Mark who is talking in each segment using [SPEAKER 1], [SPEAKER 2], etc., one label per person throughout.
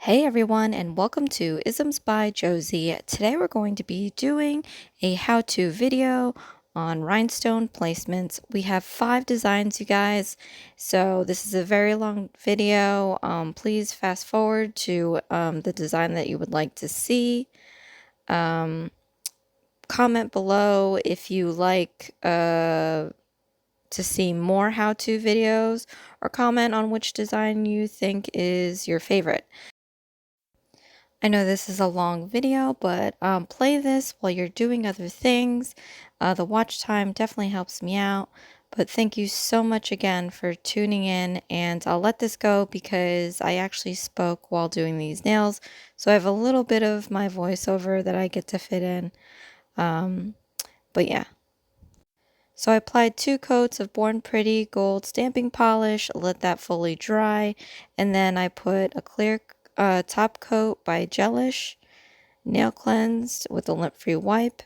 [SPEAKER 1] Hey everyone, and welcome to Isms by Josie. Today we're going to be doing a how-to video on rhinestone placements. We have 5 designs, you guys, so this is a very long video. Please fast forward to the design that you would like to see. Comment below if you like to see more how-to videos, or comment on which design you think is your favorite. I know this is a long video, but play this while you're doing other things. The watch time definitely helps me out. But thank you so much again for tuning in, and I'll let this go because I actually spoke while doing these nails. So I have a little bit of my voiceover that I get to fit in. But yeah. So I applied 2 coats of Born Pretty gold stamping polish, let that fully dry, and then I put a clear top coat by Gelish, nail cleansed with a lint-free wipe.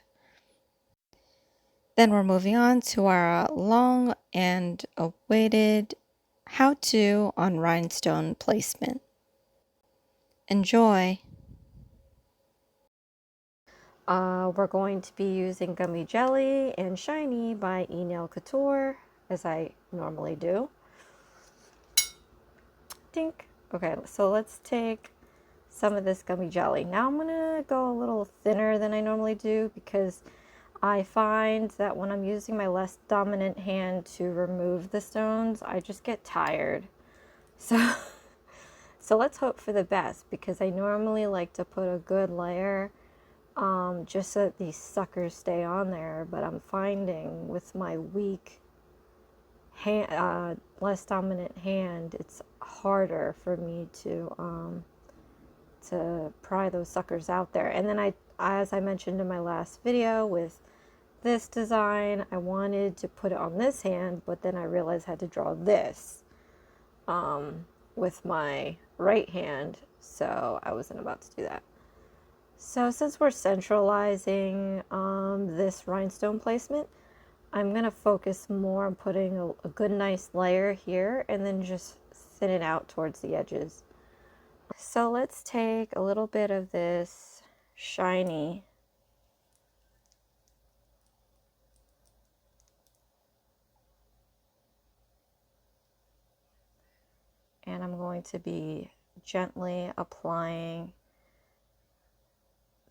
[SPEAKER 1] Then we're moving on to our long and awaited how-to on rhinestone placement. Enjoy! We're going to be using Gummy Jelly and Shiny by Couture, as I normally do. Dink! Okay, so let's take some of this gummy jelly. Now I'm going to go a little thinner than I normally do because I find that when I'm using my less dominant hand to remove the stones, I just get tired. So let's hope for the best, because I normally like to put a good layer just so that these suckers stay on there. But I'm finding with my weak hand, less dominant hand, it's harder for me to pry those suckers out there. And then as I mentioned in my last video with this design, I wanted to put it on this hand, but then I realized I had to draw this with my right hand, so I wasn't about to do that. So since we're centralizing this rhinestone placement, I'm going to focus more on putting a good nice layer here and then just thin it out towards the edges. So let's take a little bit of this shiny and I'm going to be gently applying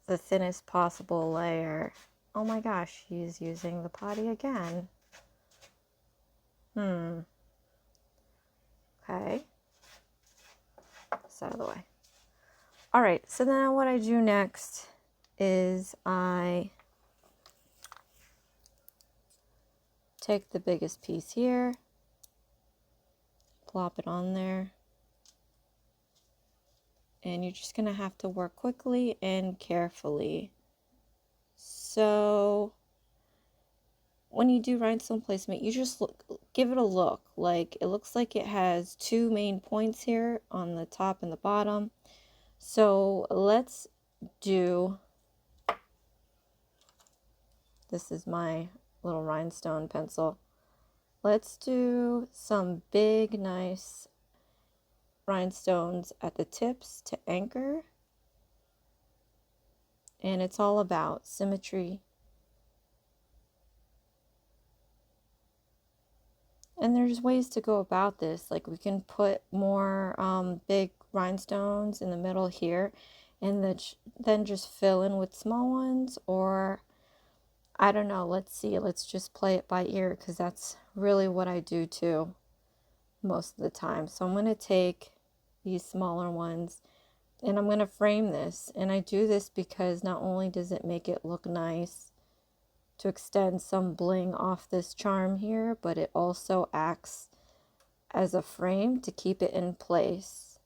[SPEAKER 1] the thinnest possible layer. Oh my gosh, he's using the potty again. Okay. It's out of the way. All right, so now what I do next is I take the biggest piece here, plop it on there, and you're just gonna have to work quickly and carefully. So when you do rhinestone placement, you just give it a look. Like, it looks like it has 2 main points here on the top and the bottom. So let's do, this is my little rhinestone pencil. Let's do some big, nice rhinestones at the tips to anchor. And it's all about symmetry. And there's ways to go about this. Like, we can put more big rhinestones in the middle here and then just fill in with small ones, or I don't know, let's see, let's just play it by ear, because that's really what I do too most of the time. So I'm going to take these smaller ones and I'm going to frame this, and I do this because not only does it make it look nice to extend some bling off this charm here, but it also acts as a frame to keep it in place.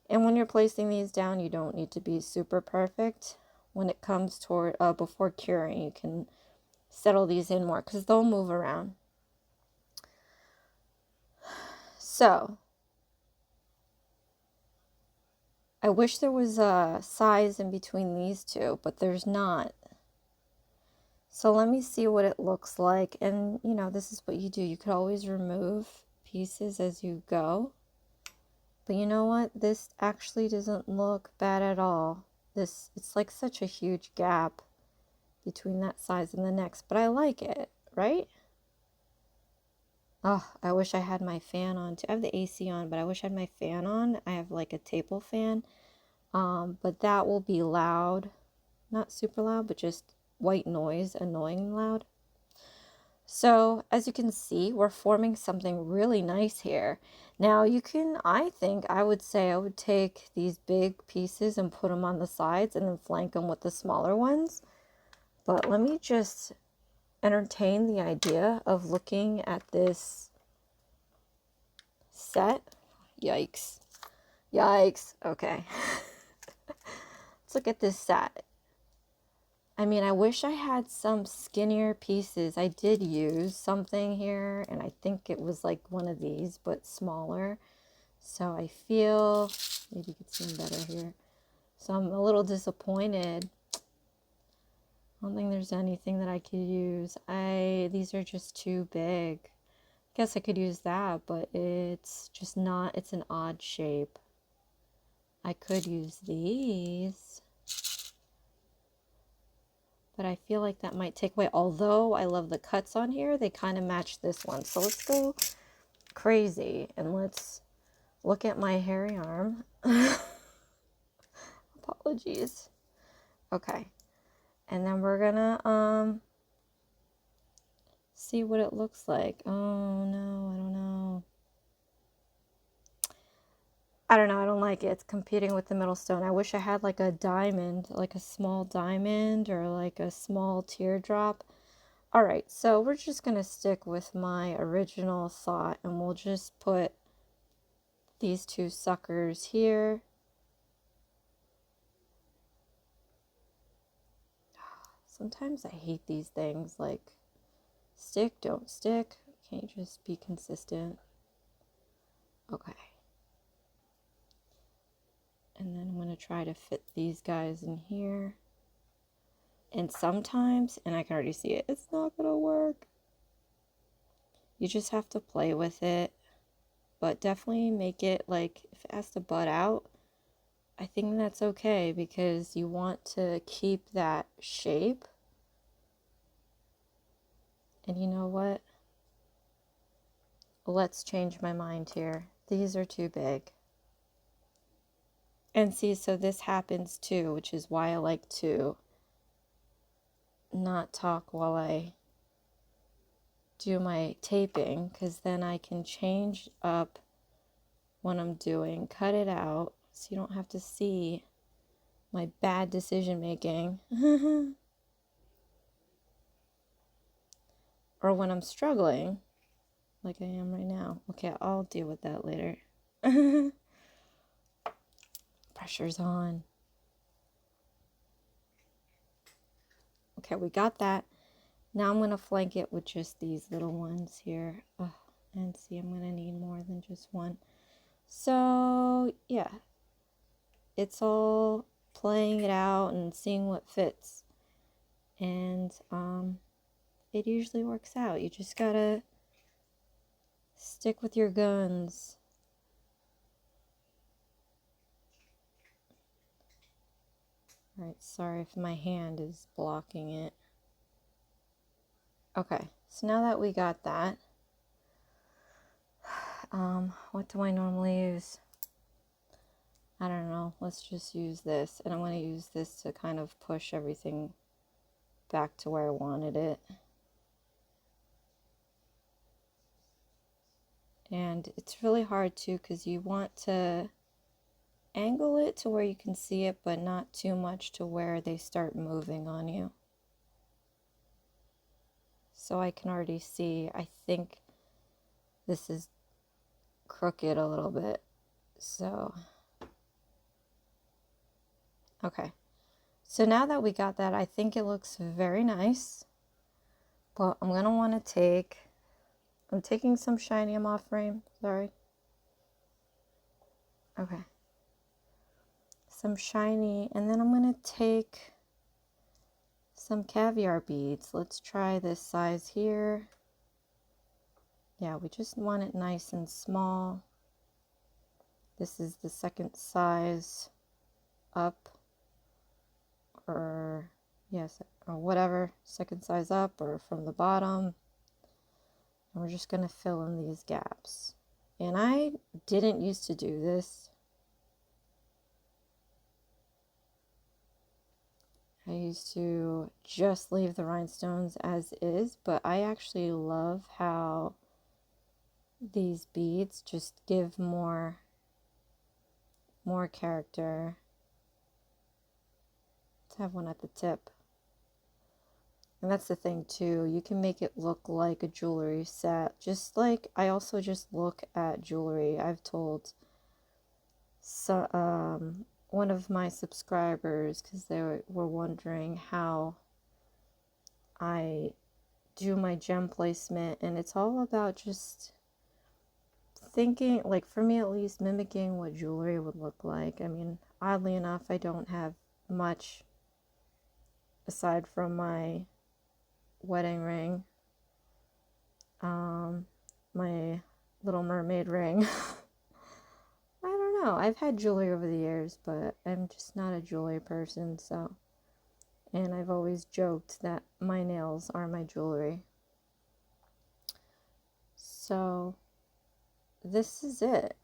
[SPEAKER 1] And when you're placing these down, you don't need to be super perfect. When it comes toward before curing, you can settle these in more because they'll move around. So I wish there was a size in between these two, but there's not. So let me see what it looks like. And you know, this is what you do. You could always remove pieces as you go. But you know what? This actually doesn't look bad at all. It's like such a huge gap between that size and the next, but I like it, right? Oh, I wish I had my fan on too. I have the AC on, but I wish I had my fan on. I have like a table fan, but that will be loud. Not super loud, but just white noise, annoying loud. So as you can see, we're forming something really nice here. Now you can, I would say I would take these big pieces and put them on the sides and then flank them with the smaller ones. But let me just entertain the idea of looking at this set. Yikes. Yikes. Okay. Let's look at this set. I mean, I wish I had some skinnier pieces. I did use something here, and I think it was like one of these, but smaller. So I feel, maybe you could see them better here. So I'm a little disappointed. I don't think there's anything that I could use. These are just too big. I guess I could use that, but it's just not, it's an odd shape. I could use these, but I feel like that might take away. Although I love the cuts on here, they kind of match this one. So let's go crazy and let's look at my hairy arm. Apologies. Okay. And then we're gonna see what it looks like. Oh no, I don't know. I don't know, I don't like it. It's competing with the middle stone. I wish I had like a diamond, like a small diamond or like a small teardrop. All right, so we're just gonna stick with my original thought and we'll just put these two suckers here. Sometimes I hate these things, like stick, don't stick. Can't you just be consistent? Okay. And then I'm going to try to fit these guys in here. And sometimes, and I can already see it, it's not going to work. You just have to play with it. But definitely make it like, if it has to butt out, I think that's okay because you want to keep that shape. And you know what? Let's change my mind here. These are too big. And see, so this happens too, which is why I like to not talk while I do my taping, because then I can change up what I'm doing, cut it out, so you don't have to see my bad decision making. Or when I'm struggling, like I am right now. Okay, I'll deal with that later. Pressure's on. Okay, we got that. Now I'm going to flank it with just these little ones here. Oh, and see, I'm going to need more than just one. So, yeah. It's all playing it out and seeing what fits. And it usually works out. You just got to stick with your guns. Alright, sorry if my hand is blocking it. Okay, so now that we got that, what do I normally use? I don't know, let's just use this, and I'm going to use this to kind of push everything back to where I wanted it. And it's really hard too, because you want to angle it to where you can see it, but not too much to where they start moving on you. So I can already see, I think this is crooked a little bit. So, okay. So now that we got that, I think it looks very nice. But I'm going to want to take, I'm taking some shiny, I'm off frame, sorry. Okay. Some shiny, and then I'm going to take some caviar beads. Let's try this size here. yeah, we just want it nice and small. This is the second size up, or yes, or whatever, second size up or from the bottom. And we're just going to fill in these gaps. And I didn't used to do this. I used to just leave the rhinestones as is, but I actually love how these beads just give more character. Let's have one at the tip. And that's the thing too, you can make it look like a jewelry set. Just like I also just look at jewelry. I've told one of my subscribers, because they were wondering how I do my gem placement, and it's all about just thinking, like for me at least, mimicking what jewelry would look like. I mean, oddly enough, I don't have much aside from my wedding ring, my Little Mermaid ring. I don't know, I've had jewelry over the years, but I'm just not a jewelry person, so. And I've always joked that my nails are my jewelry. So this is it.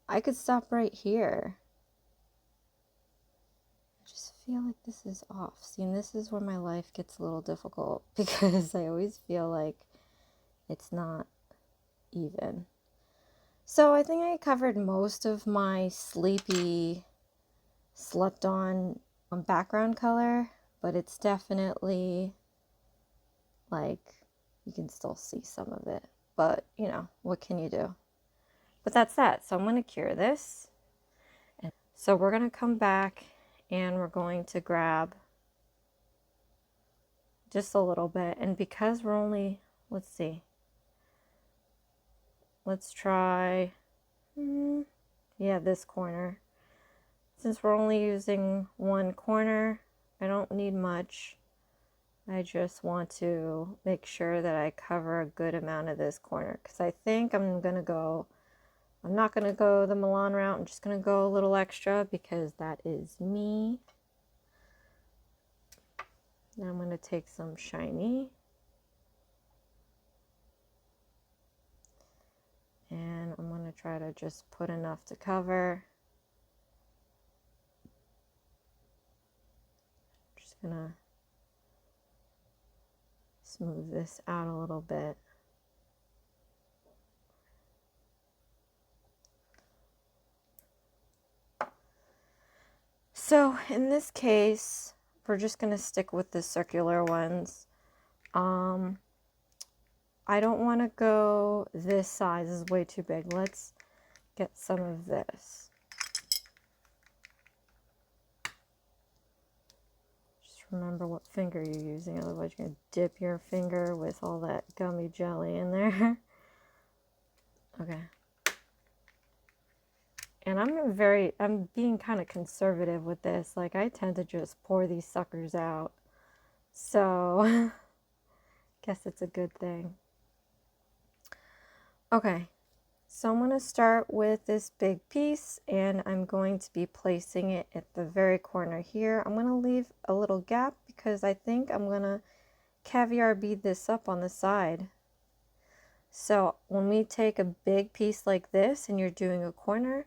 [SPEAKER 1] I could stop right here. I just feel like this is off. See, and this is where my life gets a little difficult because I always feel like it's not even. So I think I covered most of my sleepy, slept on background color, but it's definitely like, you can still see some of it, but you know, what can you do? But that's that. So I'm going to cure this. And so we're going to come back and we're going to grab just a little bit. And because we're only, let's see, let's try, yeah, this corner. Since we're only using one corner, I don't need much. I just want to make sure that I cover a good amount of this corner, because I think I'm not going to go the Milan route. I'm just going to go a little extra because that is me. Now I'm going to take some shiny. And I'm going to try to just put enough to cover. Just going to smooth this out a little bit. So in this case, we're just going to stick with the circular ones. I don't want to go this size, this is way too big. Let's get some of this. Just remember what finger you're using, otherwise you're going to dip your finger with all that gummy jelly in there. Okay. And I'm being kind of conservative with this. Like, I tend to just pour these suckers out. So, guess it's a good thing. Okay, so I'm going to start with this big piece, and I'm going to be placing it at the very corner here. I'm going to leave a little gap because I think I'm going to caviar bead this up on the side. So when we take a big piece like this and you're doing a corner,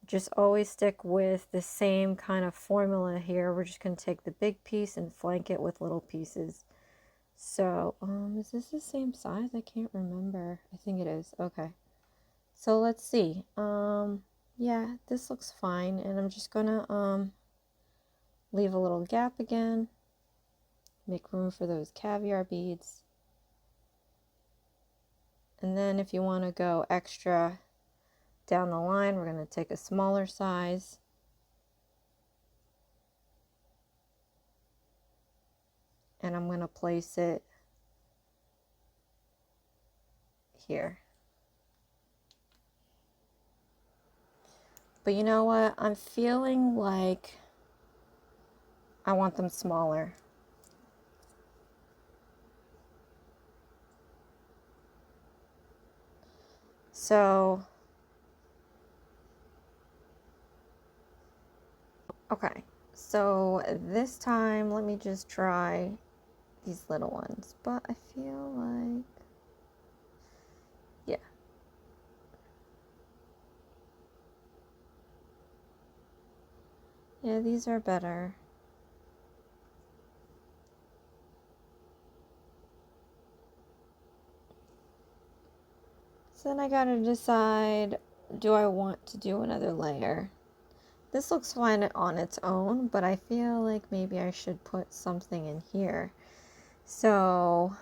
[SPEAKER 1] just always stick with the same kind of formula here. We're just going to take the big piece and flank it with little pieces. So, is this the same size? I can't remember. I think it is. Okay. So let's see. Yeah, this looks fine. And I'm just gonna, leave a little gap again. Make room for those caviar beads. And then if you want to go extra down the line, we're going to take a smaller size. And I'm going to place it here. But you know what? I'm feeling like I want them smaller. So, okay. So this time, let me just try these little ones. But I feel like, yeah. Yeah, these are better. So then I gotta decide, do I want to do another layer? This looks fine on its own, but I feel like maybe I should put something in here. So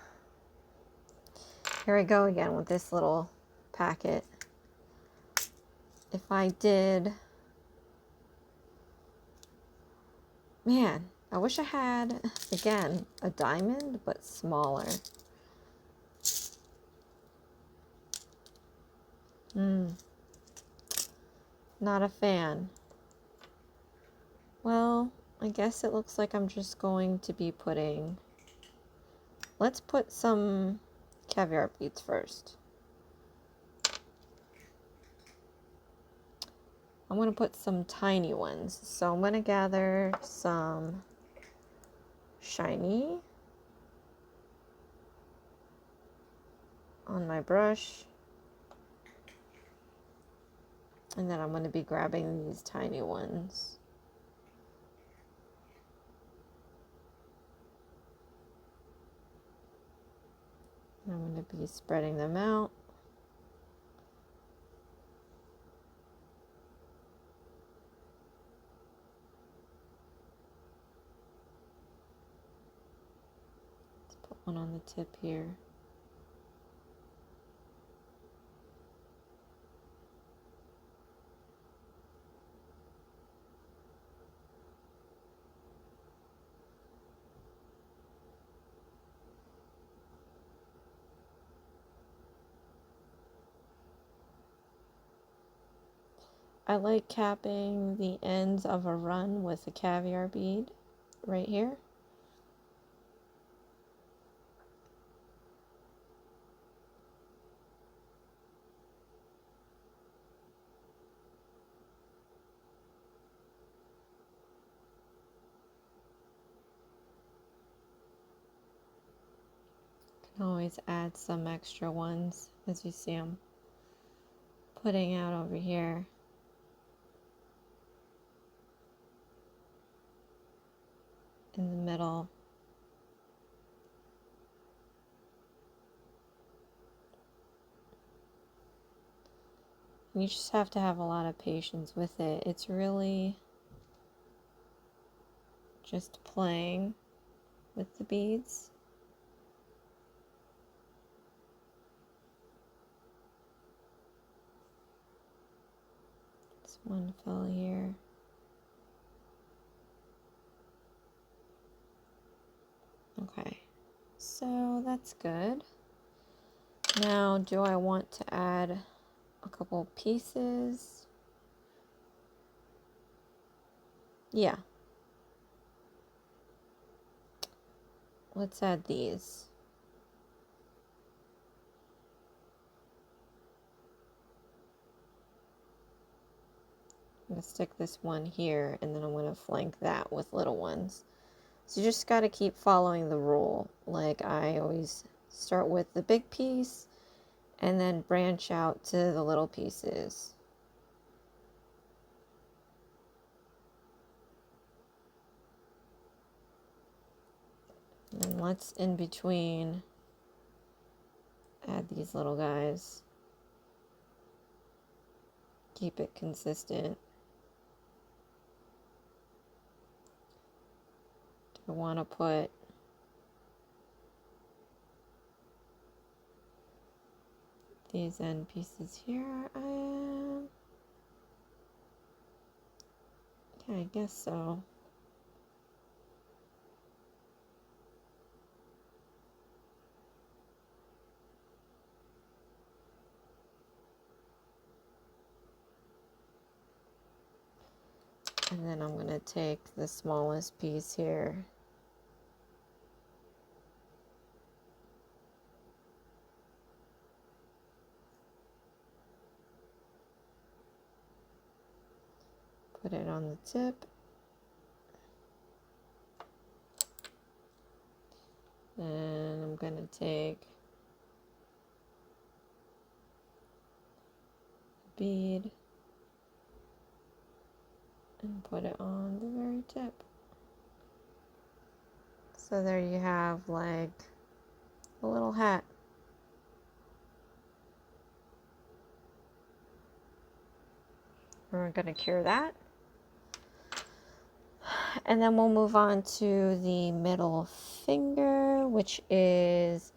[SPEAKER 1] here I go again with this little packet. If I did, man, I wish I had, again, a diamond, but smaller. Not a fan. Well, I guess it looks like I'm just going to be putting, let's put some caviar beads first. I'm going to put some tiny ones. So I'm going to gather some shiny on my brush. And then I'm going to be grabbing these tiny ones. I'm going to be spreading them out. Let's put one on the tip here. I like capping the ends of a run with a caviar bead right here. Can always add some extra ones as you see them putting out over here. In the middle. You just have to have a lot of patience with it. It's really just playing with the beads. This one fell here. Okay, so that's good. Now, do I want to add a couple pieces? Yeah. Let's add these. I'm going to stick this one here, and then I'm going to flank that with little ones. So you just got to keep following the rule. Like I always start with the big piece and then branch out to the little pieces. And let's in between add these little guys. Keep it consistent. Do I want to put these end pieces here? Yeah, I guess so. And then I'm going to take the smallest piece here. Put it on the tip. And I'm going to take a bead and put it on the very tip. So there you have like a little hat. We're going to cure that. And then we'll move on to the middle finger, which is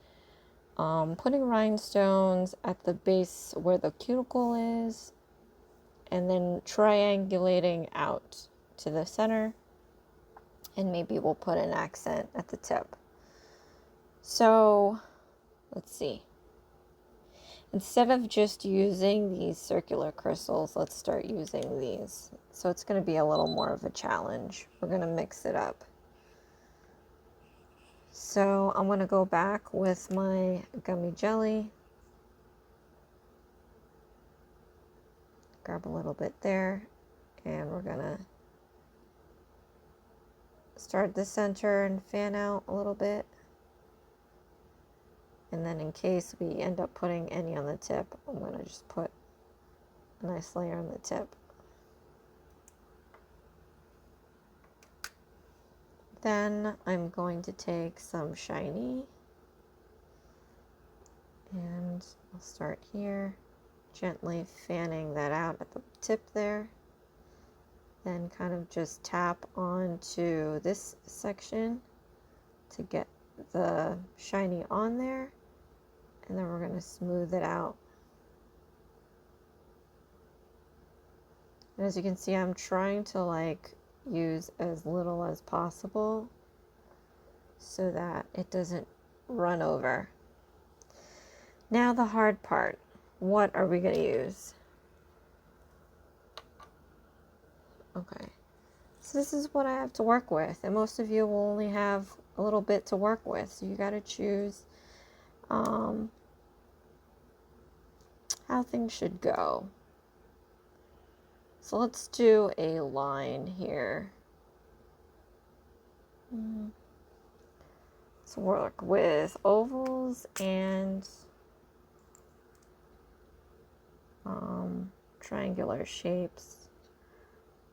[SPEAKER 1] putting rhinestones at the base where the cuticle is, and then triangulating out to the center, and maybe we'll put an accent at the tip. So let's see. Instead of just using these circular crystals, let's start using these. So it's going to be a little more of a challenge. We're going to mix it up. So I'm going to go back with my gummy jelly. Grab a little bit there, and we're going to start the center and fan out a little bit. And then in case we end up putting any on the tip, I'm going to just put a nice layer on the tip. Then I'm going to take some shiny, and I'll start here, gently fanning that out at the tip there. Then kind of just tap onto this section to get the shiny on there. And then we're going to smooth it out. And as you can see, I'm trying to like use as little as possible so that it doesn't run over. Now the hard part. What are we going to use? Okay. So this is what I have to work with. And most of you will only have a little bit to work with. So you got to choose how things should go. So let's do a line here. Let's work with ovals and triangular shapes.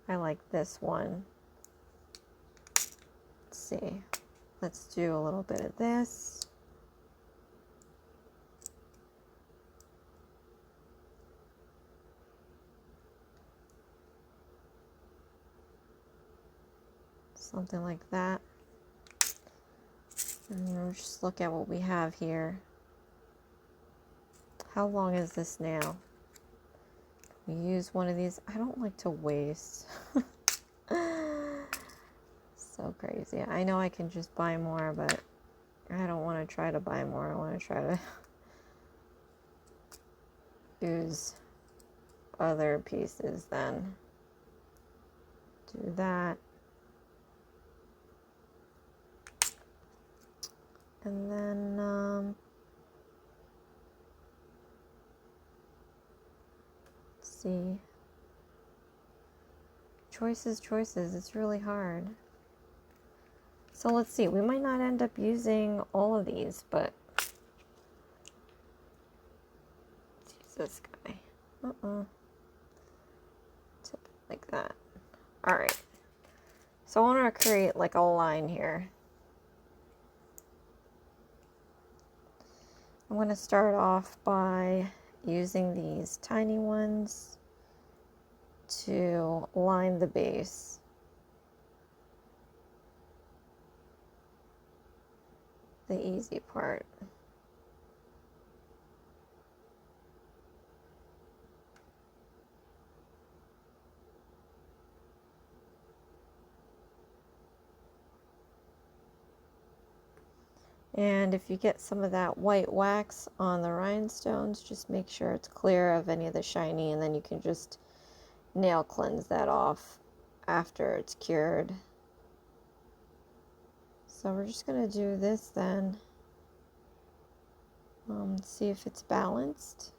[SPEAKER 1] I like this one. Let's see. Let's do a little bit of this. Something like that. And we'll just look at what we have here. How long is this now? We use one of these. I don't like to waste. So crazy. I know I can just buy more, but I don't want to try to buy more. I want to try to use other pieces then. Do that. And then, let's see. Choices. It's really hard. So let's see. We might not end up using all of these, but let's use this guy. Tip it like that. All right. So I want to create like a line here. I'm going to start off by using these tiny ones to line the base. The easy part. And if you get some of that white wax on the rhinestones, just make sure it's clear of any of the shiny, and then you can just nail cleanse that off after it's cured. So we're just going to do this then. See if it's balanced.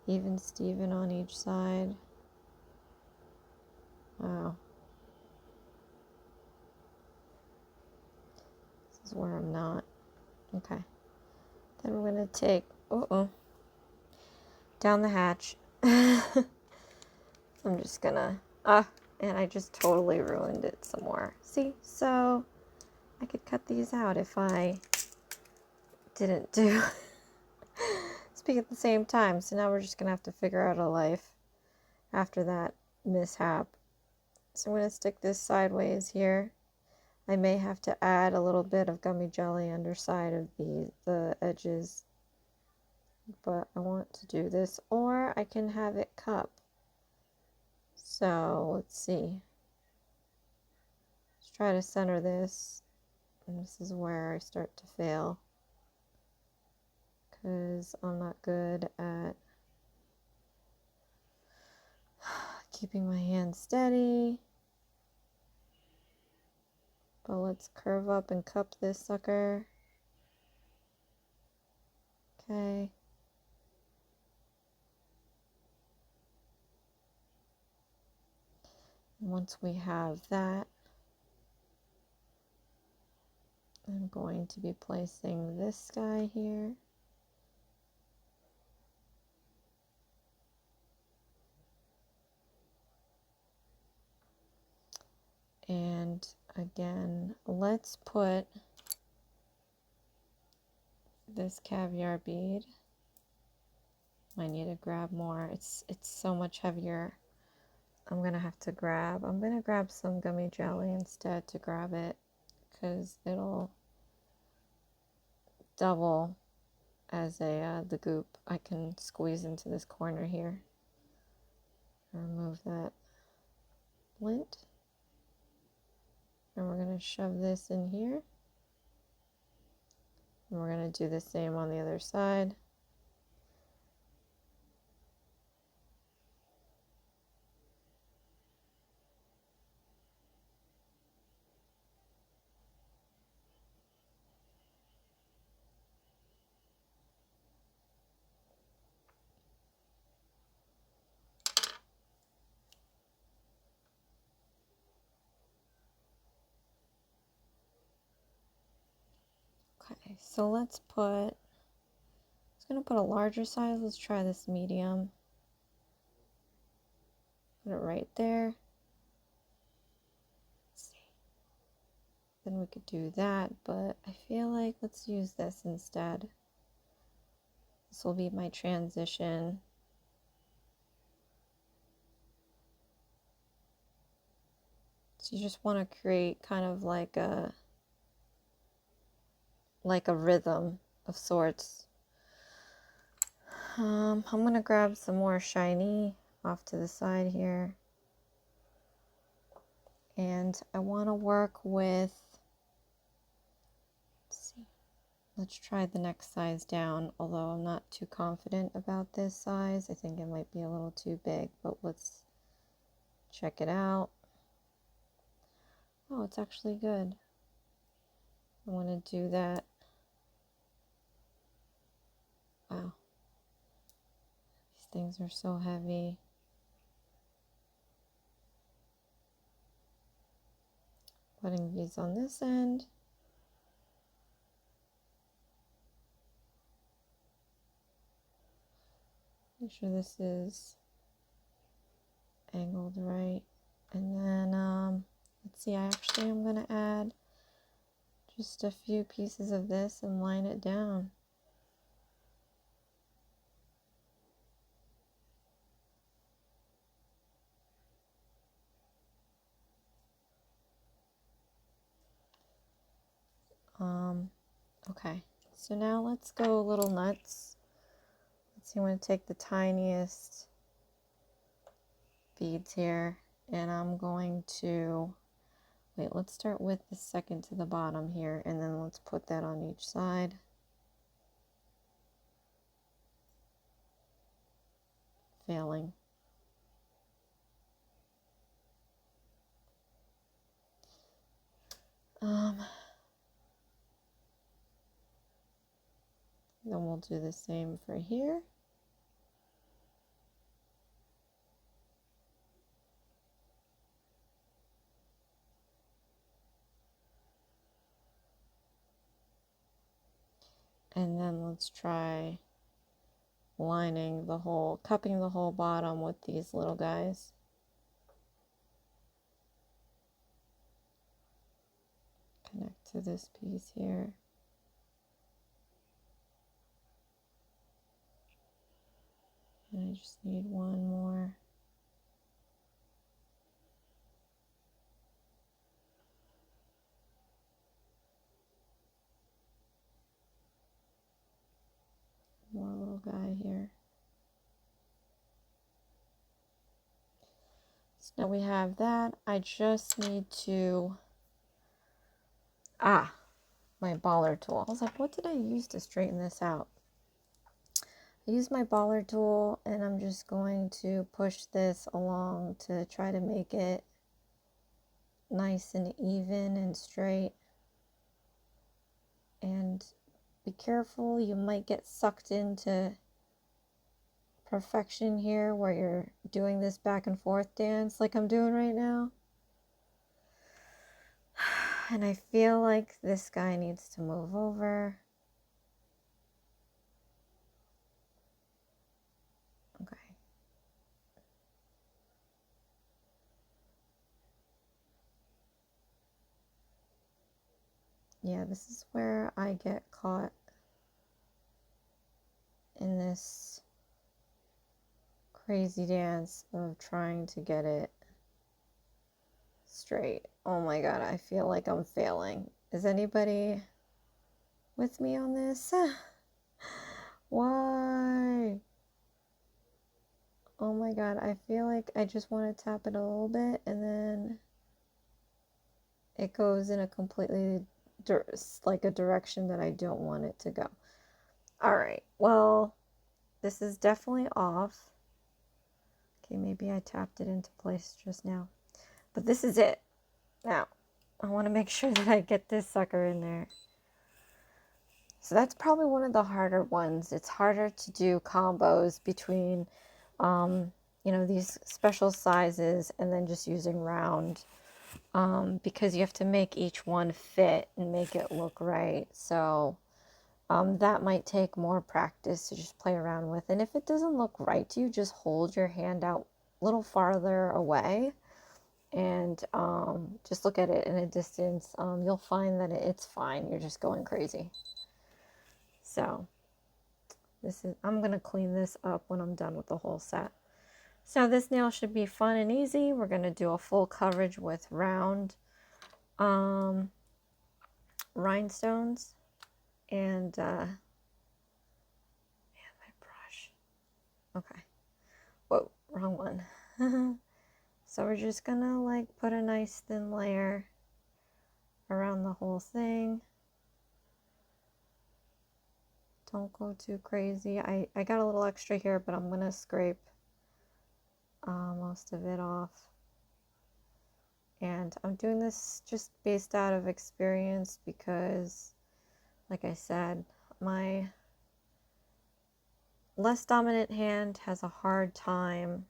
[SPEAKER 1] Even Steven on each side. Oh. This is where I'm not. Okay. Then we're going to take, down the hatch. I'm just going to, and I just totally ruined it some more. See, so I could cut these out if I didn't do speak at the same time. So now we're just going to have to figure out a life after that mishap. So I'm going to stick this sideways here. I may have to add a little bit of gummy jelly underside of the edges, but I want to do this, or I can have it cup. So let's see. Let's try to center this, and this is where I start to fail because I'm not good at keeping my hand steady. But let's curve up and cup this sucker. Okay. Once we have that, I'm going to be placing this guy here. And again, let's put this caviar bead. I need to grab more. It's so much heavier. I'm gonna grab some gummy jelly instead to grab it, because it'll double as the goop. I can squeeze into this corner here. Remove that lint. And we're going to shove this in here. And we're going to do the same on the other side. Okay, so I'm going to put a larger size. Let's try this medium. Put it right there. Let's see. Then we could do that, but I feel like let's use this instead. This will be my transition. So you just want to create kind of like a rhythm of sorts. I'm going to grab some more shiny off to the side here. And I want to work with, let's try the next size down, although I'm not too confident about this size. I think it might be a little too big, but let's check it out. Oh, it's actually good. I want to do that. Wow. These things are so heavy. Putting these on this end. Make sure this is angled right. And then, let's see, I actually am going to add just a few pieces of this and line it down. Okay, so now let's go a little nuts. Let's see, I'm going to take the tiniest beads here, and I'm going to, wait, let's start with the second to the bottom here, and then let's put that on each side. Failing. Then we'll do the same for here. And then let's try lining the whole, cupping the whole bottom with these little guys. Connect to this piece here. And I just need one more. More little guy here. So now we have that. I just need to, my baller tool. I was like, what did I use to straighten this out? I used my baller tool, and I'm just going to push this along to try to make it nice and even and straight. And be careful, you might get sucked into perfection here where you're doing this back and forth dance like I'm doing right now. And I feel like this guy needs to move over. Okay. Yeah, this is where I get caught in this crazy dance of trying to get it straight. Oh my god, I feel like I'm failing. Is anybody with me on this? Why? Oh my god, I feel like I just want to tap it a little bit and then it goes in a completely like a direction that I don't want it to go. Alright, well, this is definitely off. Okay, maybe I tapped it into place just now. But this is it. Now, I want to make sure that I get this sucker in there. So that's probably one of the harder ones. It's harder to do combos between, you know, these special sizes and then just using round. Because you have to make each one fit and make it look right. So that might take more practice to just play around with. And if it doesn't look right to you, just hold your hand out a little farther away and just look at it in a distance. You'll find that it's fine. You're just going crazy. So I'm going to clean this up when I'm done with the whole set. So this nail should be fun and easy. We're going to do a full coverage with round rhinestones and my brush. Okay. Whoa, wrong one. So we're just going to like put a nice thin layer around the whole thing. Don't go too crazy. I got a little extra here, but I'm going to scrape most of it off. And I'm doing this just based out of experience because, like I said, my less dominant hand has a hard time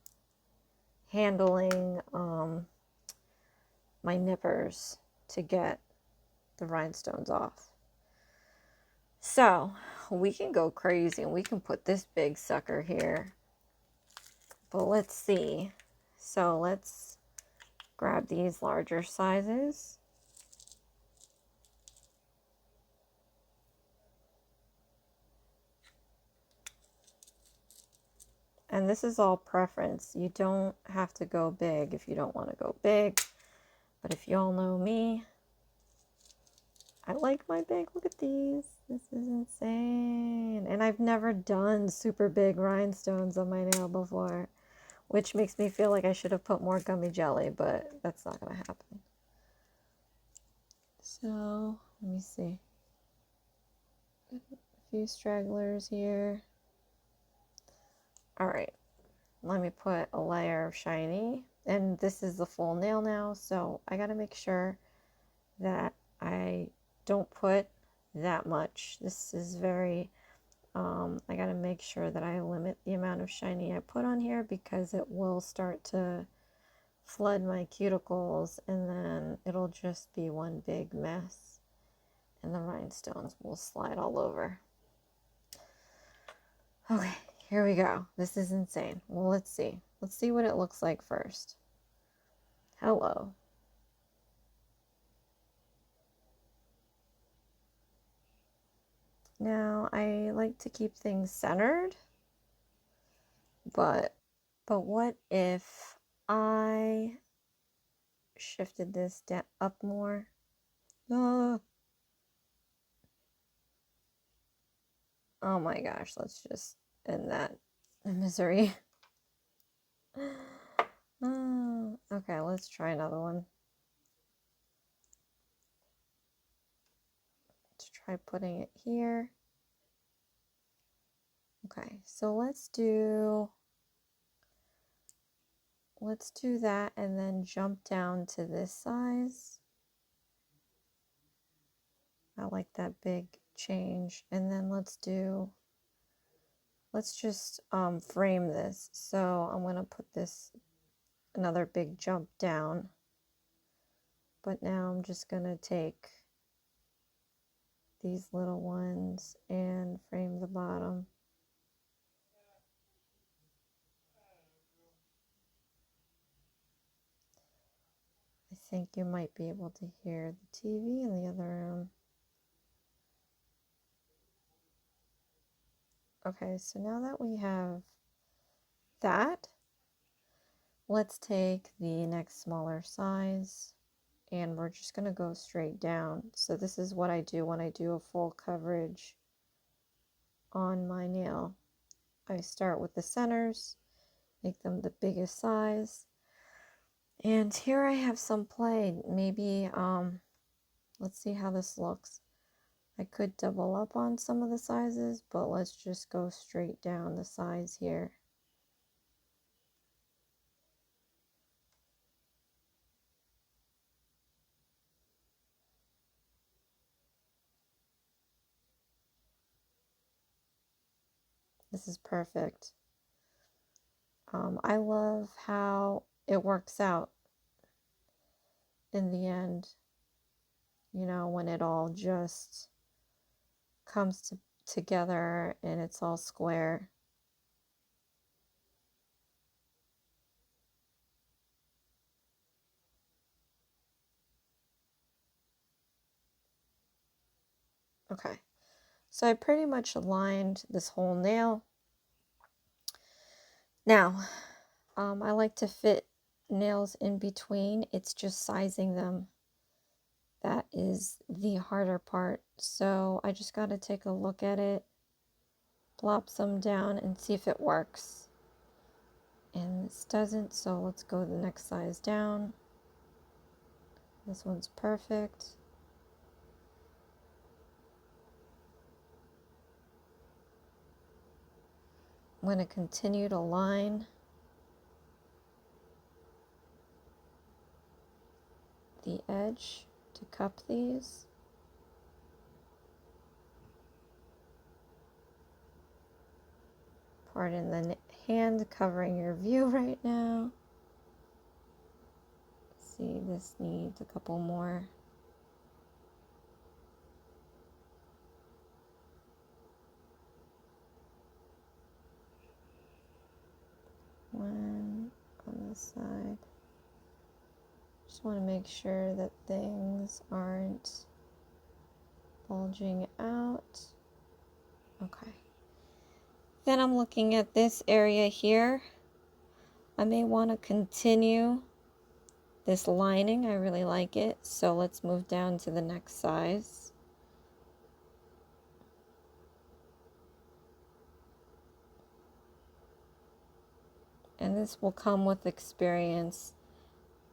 [SPEAKER 1] handling my nippers to get the rhinestones off. So we can go crazy and we can put this big sucker here. But let's see. So let's grab these larger sizes. And this is all preference. You don't have to go big if you don't want to go big. But if y'all know me, I like my big. Look at these. This is insane. And I've never done super big rhinestones on my nail before, which makes me feel like I should have put more gummy jelly, but that's not going to happen. So, let me see. A few stragglers here. All right, let me put a layer of shiny. And this is the full nail now, so I got to make sure that I don't put that much. This is very, I got to make sure that I limit the amount of shiny I put on here because it will start to flood my cuticles and then it'll just be one big mess and the rhinestones will slide all over. Okay, here we go. This is insane. Well, let's see. Let's see what it looks like first. Hello. Now, I like to keep things centered, but what if I shifted this down, up more? Oh my gosh, let's just end that misery. Okay, let's try another one. Let's try putting it here. Okay, so let's do that and then jump down to this size. I like that big change. And then let's just frame this. So I'm going to put this another big jump down. But now I'm just going to take these little ones and frame the bottom. I think you might be able to hear the TV in the other room. Okay, so now that we have that, let's take the next smaller size and we're just going to go straight down. So this is what I do when I do a full coverage on my nail. I start with the centers, make them the biggest size. And here I have some play. Maybe, let's see how this looks. I could double up on some of the sizes, but let's just go straight down the size here. This is perfect. I love how it works out in the end, you know, when it all just comes together and it's all square. Okay, so I pretty much aligned this whole nail. Now, I like to fit nails in between. It's just sizing them that is the harder part. So I just got to take a look at it, plop some down and see if it works. And this doesn't, so let's go the next size down. This one's perfect. I'm going to continue to line the edge to cup these. Pardon the hand covering your view right now. Let's see, this needs a couple more. One on this side. Just want to make sure that things aren't bulging out. Okay. Then I'm looking at this area here. I may want to continue this lining. I really like it. So let's move down to the next size. And this will come with experience.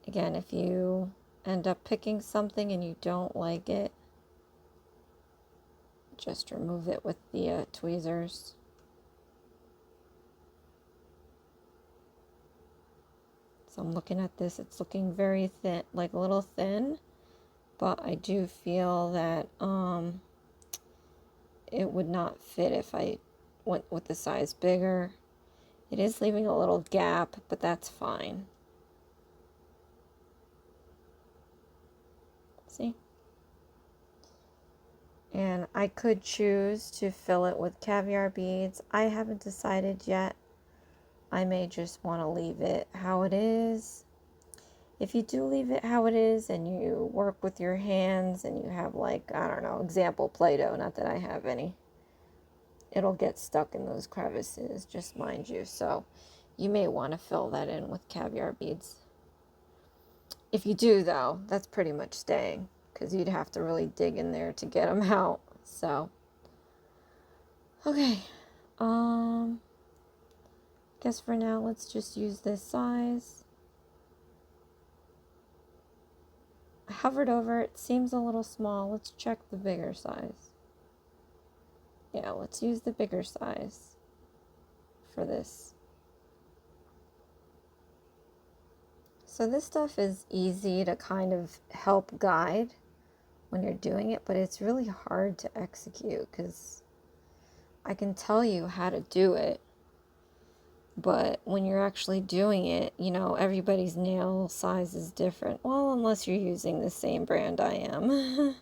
[SPEAKER 1] Again, if you end up picking something and you don't like it, just remove it with the tweezers. So I'm looking at this, it's looking very thin, like a little thin, but I do feel that it would not fit if I went with the size bigger. It is leaving a little gap, but that's fine. See? And I could choose to fill it with caviar beads. I haven't decided yet. I may just want to leave it how it is. If you do leave it how it is and you work with your hands and you have, like, I don't know, example Play-Doh, not that I have any, it'll get stuck in those crevices, just mind you. So you may want to fill that in with caviar beads. If you do, though, that's pretty much staying, because you'd have to really dig in there to get them out. So, okay. Guess for now, let's just use this size. I hovered over it. Seems a little small. Let's check the bigger size. Yeah, let's use the bigger size for this. So this stuff is easy to kind of help guide when you're doing it, but it's really hard to execute because I can tell you how to do it, but when you're actually doing it, you know, everybody's nail size is different. Well, unless you're using the same brand I am.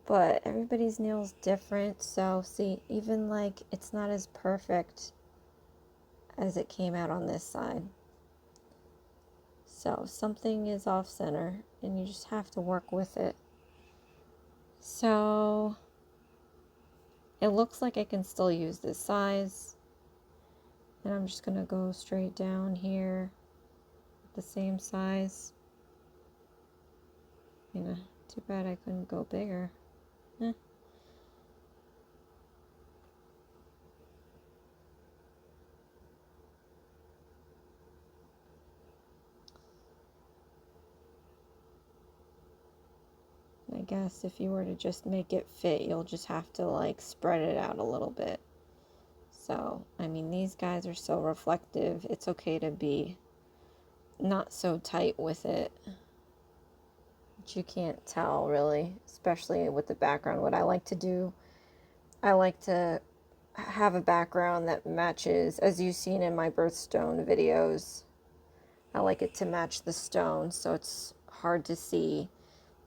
[SPEAKER 1] But everybody's nail's different, so see, even like it's not as perfect as it came out on this side. So something is off center and you just have to work with it. So it looks like I can still use this size. And I'm just gonna go straight down here with the same size. You know, too bad I couldn't go bigger. Eh. I guess if you were to just make it fit, you'll just have to like spread it out a little bit. So, I mean, these guys are so reflective. It's okay to be not so tight with it. But you can't tell really, especially with the background. What I like to do, I like to have a background that matches, as you've seen in my birthstone videos. I like it to match the stone, so it's hard to see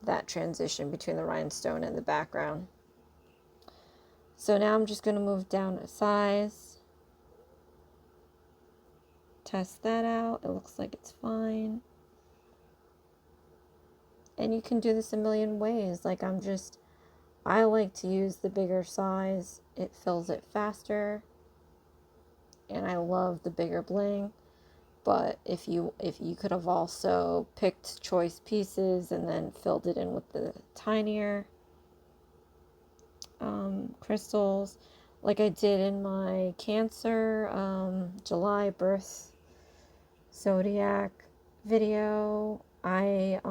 [SPEAKER 1] that transition between the rhinestone and the background. So now I'm just going to move down a size. Test that out. It looks like it's fine. And you can do this a million ways. Like I like to use the bigger size. It fills it faster. And I love the bigger bling. But if you could have also picked choice pieces and then filled it in with the tinier crystals, like I did in my Cancer July birth zodiac video, I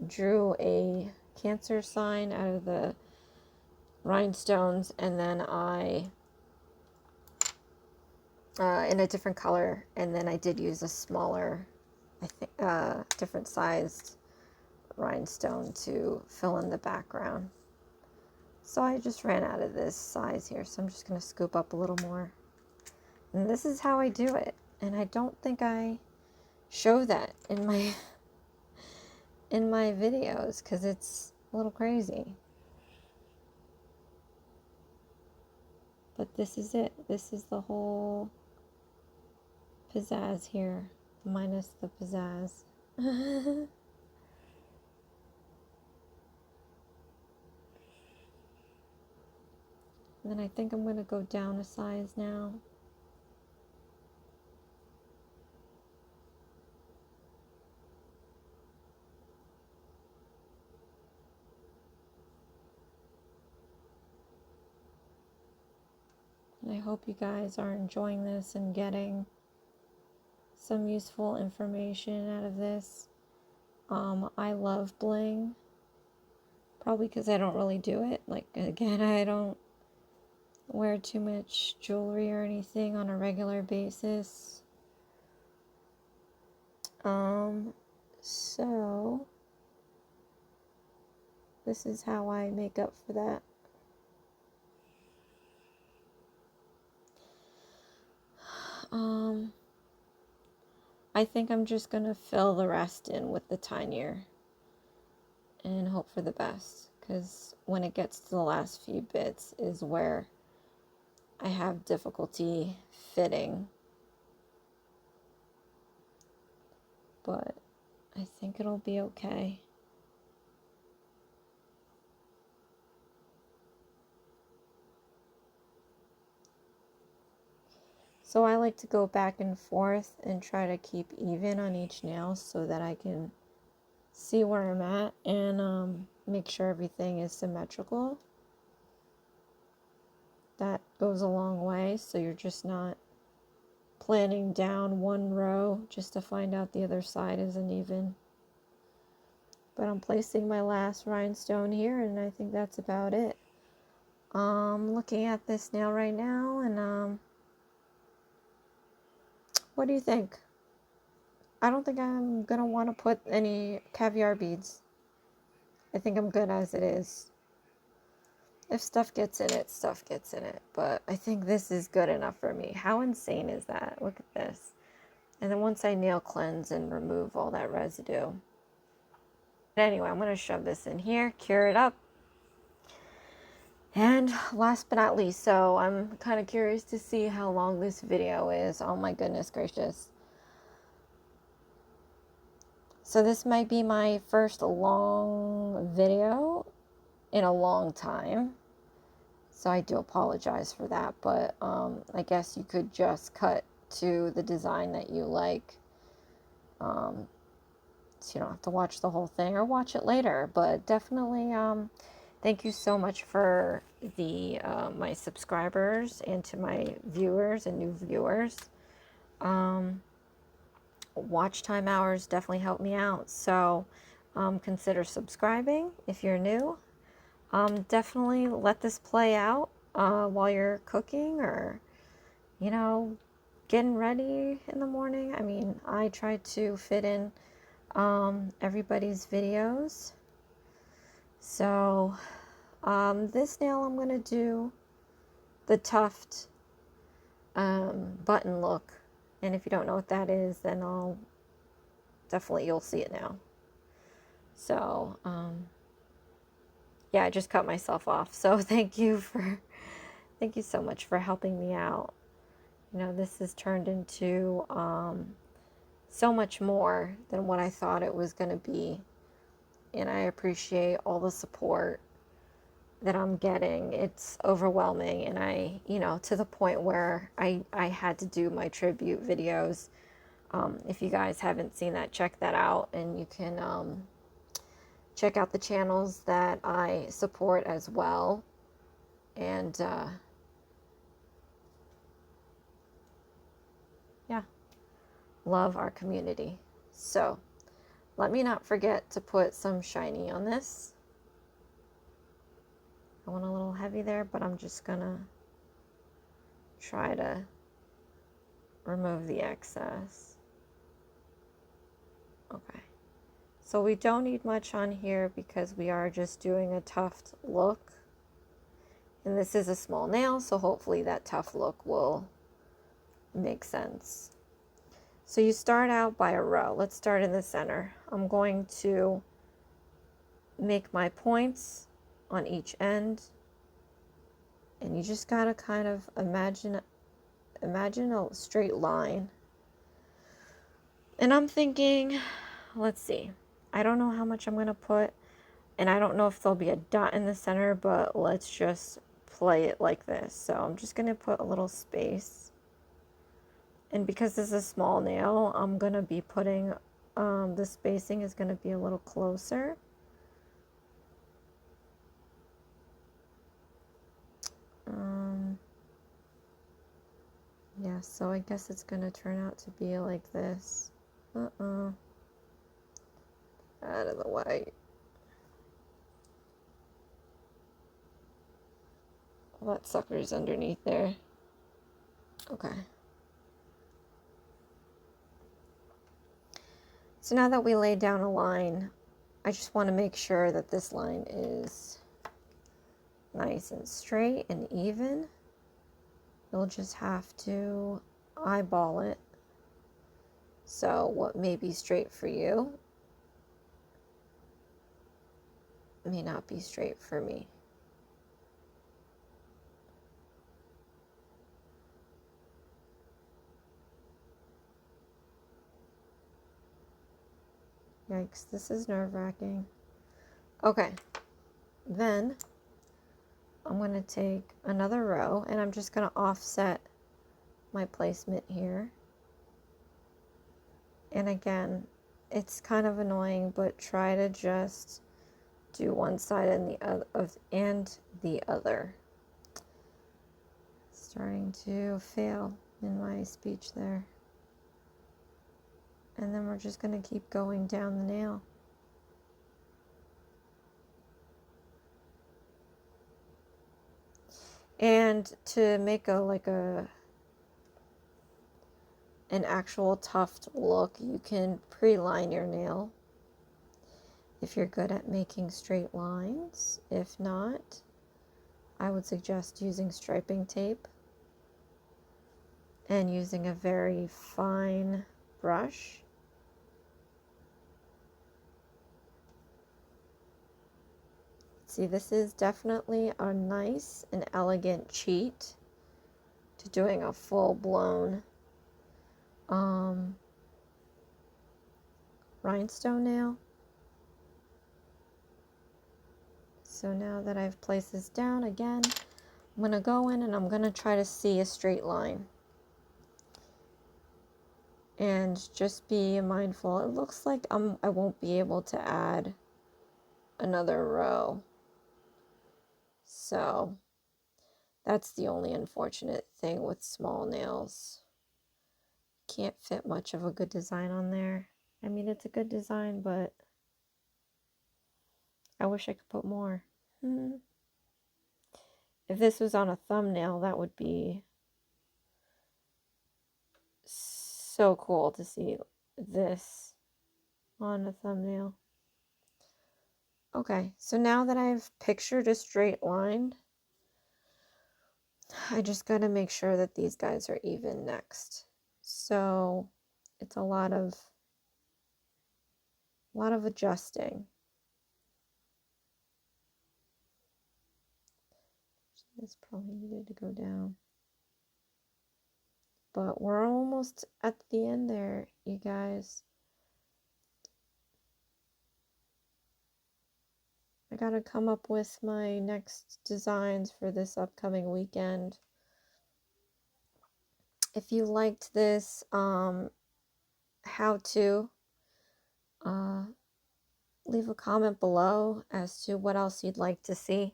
[SPEAKER 1] drew a Cancer sign out of the rhinestones, and then I in a different color, and then I did use a smaller, I think, different sized rhinestone to fill in the background. So I just ran out of this size here, so I'm just going to scoop up a little more. And this is how I do it. And I don't think I show that in my videos because it's a little crazy. But this is it. This is the whole pizzazz here, minus the pizzazz. And then I think I'm going to go down a size now. And I hope you guys are enjoying this and getting some useful information out of this. I love bling, probably because I don't really do it. Like, again, I don't wear too much jewelry or anything on a regular basis. So this is how I make up for that. I think I'm just going to fill the rest in with the tinier and hope for the best, because when it gets to the last few bits is where I have difficulty fitting. But I think it'll be okay. So I like to go back and forth and try to keep even on each nail so that I can see where I'm at and make sure everything is symmetrical. That goes a long way, so you're just not planning down one row just to find out the other side isn't even. But I'm placing my last rhinestone here, and I think that's about it. Looking at this nail right now, and what do you think? I don't think I'm gonna want to put any caviar beads. I think I'm good as it is. If stuff gets in it, stuff gets in it. But I think this is good enough for me. How insane is that? Look at this. And then once I nail cleanse and remove all that residue. But anyway, I'm gonna shove this in here, cure it up. And last but not least, so I'm kind of curious to see how long this video is. Oh my goodness gracious. So this might be my first long video in a long time. So I do apologize for that, but I guess you could just cut to the design that you like. So you don't have to watch the whole thing or watch it later, but definitely thank you so much for the my subscribers and to my viewers and new viewers. Watch time hours definitely help me out, so consider subscribing if you're new. Definitely let this play out while you're cooking or, you know, getting ready in the morning. I mean, I try to fit in everybody's videos. So this nail I'm going to do the tuft button look. And if you don't know what that is, then you'll see it now. So, yeah, I just cut myself off. So thank you so much for helping me out. You know, this has turned into so much more than what I thought it was going to be. And I appreciate all the support that I'm getting. It's overwhelming, and to the point where I had to do my tribute videos. If you guys haven't seen that, check that out, and you can check out the channels that I support as well. And yeah, love our community. So let me not forget to put some shiny on this. I went a little heavy there, but I'm just gonna try to remove the excess. Okay, so we don't need much on here because we are just doing a tuft look, and this is a small nail, so hopefully that tuft look will make sense. So you start out by a row. Let's start in the center. I'm going to make my points on each end, and you just gotta kind of imagine a straight line. And I'm thinking, let's see, I don't know how much I'm gonna put, and I don't know if there'll be a dot in the center, but let's just play it like this. So I'm just gonna put a little space, and because this is a small nail, I'm gonna be putting the spacing is gonna be a little closer. Yeah, so I guess it's gonna turn out to be like this. Out of the way. Well, that sucker's underneath there. Okay. So now that we laid down a line, I just want to make sure that this line is nice and straight and even. You'll just have to eyeball it So what may be straight for you may not be straight for me. Yikes, this is nerve-wracking. Okay, then I'm going to take another row and I'm just going to offset my placement here. And again, it's kind of annoying, but try to just do one side and the other. Starting to fail in my speech there. And then we're just going to keep going down the nail. And to make an actual tuft look, you can pre-line your nail if you're good at making straight lines. If not, I would suggest using striping tape and using a very fine brush. See, this is definitely a nice and elegant cheat to doing a full-blown rhinestone nail. So now that I've placed this down again, I'm going to go in and I'm going to try to see a straight line. And just be mindful. It looks like I won't be able to add another row. So that's the only unfortunate thing with small nails. Can't fit much of a good design on there. I mean, it's a good design, but I wish I could put more. If this was on a thumbnail, that would be so cool to see this on a thumbnail. Okay, so now that I've pictured a straight line, I just got to make sure that these guys are even next. So it's a lot of adjusting. This probably needed to go down. But we're almost at the end there, you guys. I gotta come up with my next designs for this upcoming weekend. If you liked this how-to, leave a comment below as to what else you'd like to see.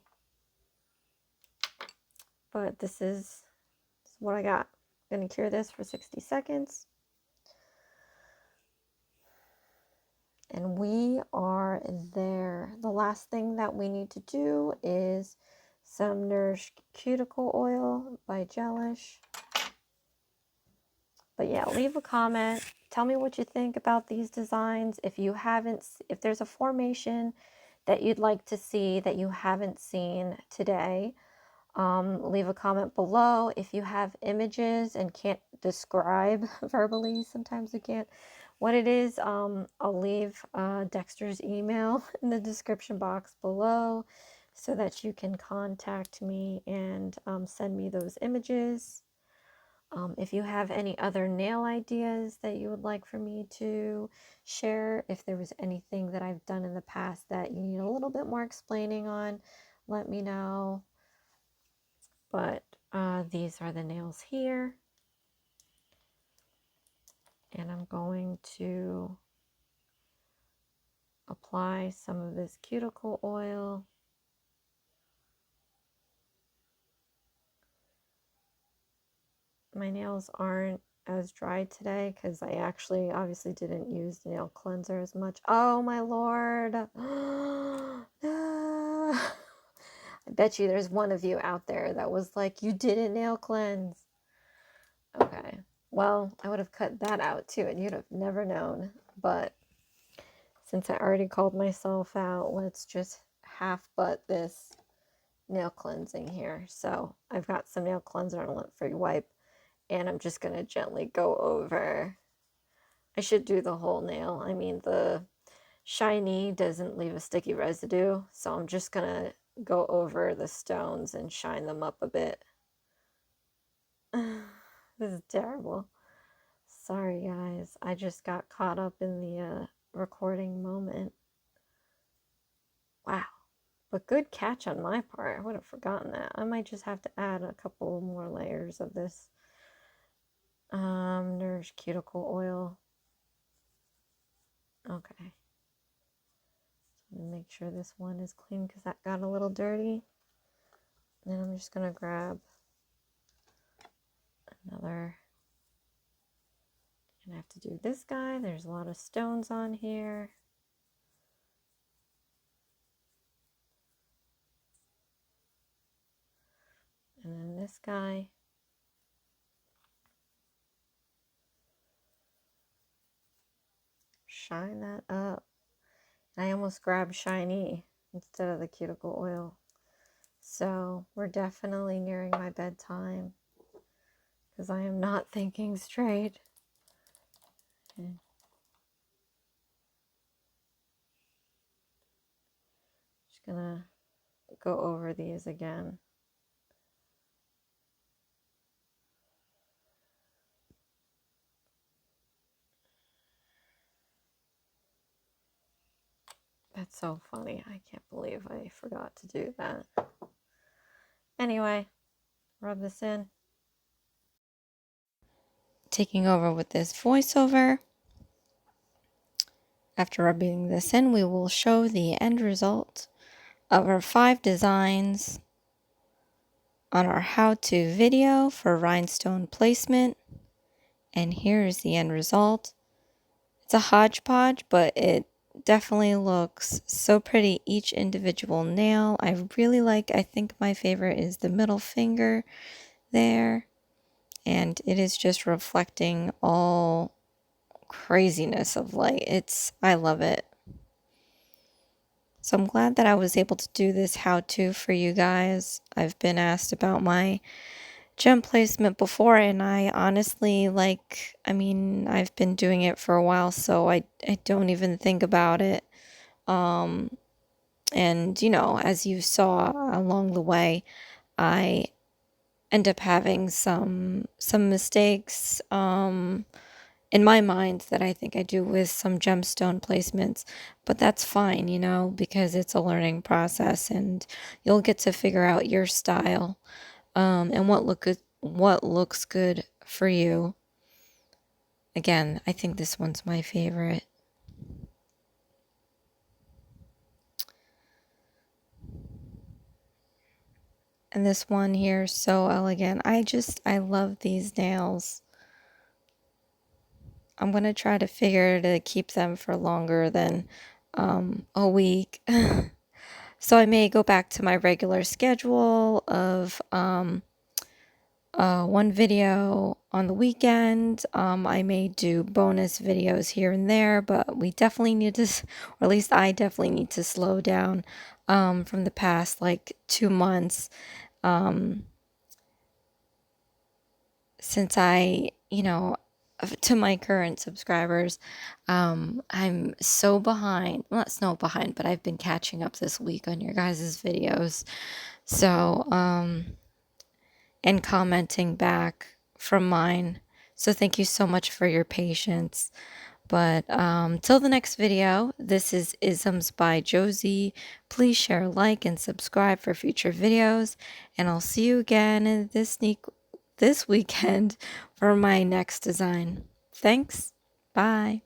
[SPEAKER 1] But this is what I got. I'm going to cure this for 60 seconds. And we are there. The last thing that we need to do is some Nourish Cuticle Oil by Gelish. But yeah, leave a comment. Tell me what you think about these designs. If there's a formation that you'd like to see that you haven't seen today, leave a comment below. If you have images and can't describe verbally, sometimes you can't, what it is, I'll leave Dexter's email in the description box below so that you can contact me and send me those images. If you have any other nail ideas that you would like for me to share, if there was anything that I've done in the past that you need a little bit more explaining on, let me know. But these are the nails here. And I'm going to apply some of this cuticle oil. My nails aren't as dry today because I actually obviously didn't use the nail cleanser as much. Oh my lord. I bet you there's one of you out there that was like, you didn't nail cleanse. Okay. Well, I would have cut that out too and you'd have never known. But since I already called myself out, let's just half-butt this nail cleansing here. So I've got some nail cleanser on a lint-free wipe, and I'm just going to gently go over I should do the whole nail. I mean, the shiny doesn't leave a sticky residue, so I'm just gonna go over the stones and shine them up a bit. This is terrible. Sorry, guys. I just got caught up in the recording moment. Wow. But good catch on my part. I would have forgotten that. I might just have to add a couple more layers of this Nourish Cuticle Oil. Okay. So make sure this one is clean because that got a little dirty. And then I'm just going to grab another. I have to do this guy. There's a lot of stones on here. And then this guy. Shine that up. I almost grabbed shiny instead of the cuticle oil. So we're definitely nearing my bedtime because I am not thinking straight. Okay. Just gonna go over these again. That's so funny. I can't believe I forgot to do that. Anyway, rub this in. Taking over with this voiceover. After rubbing this in, we will show the end result of our 5 designs on our how-to video for rhinestone placement. And here's the end result. It's a hodgepodge, but it definitely looks so pretty, each individual nail. I really like, I think my favorite is the middle finger there. And it is just reflecting all craziness of light. I love it. So I'm glad that I was able to do this how-to for you guys. I've been asked about my gem placement before, and I honestly I've been doing it for a while, so I don't even think about it. And you know, as you saw along the way, I end up having some mistakes in my mind that I think I do with some gemstone placements, but that's fine, you know, because it's a learning process and you'll get to figure out your style and what looks good for you. Again, I think this one's my favorite. And this one here is so elegant. I love these nails. I'm going to try to figure to keep them for longer than a week. So I may go back to my regular schedule of one video on the weekend. I may do bonus videos here and there, but we definitely need to, or at least I definitely need to slow down from the past like 2 months. Since I, you know, to my current subscribers, I'm so behind. Well, not so behind, but I've been catching up this week on your guys' videos. So, and commenting back from mine. So thank you so much for your patience. But till the next video, this is Isms by Josie. Please share, like, and subscribe for future videos. And I'll see you again in this weekend for my next design. Thanks. Bye.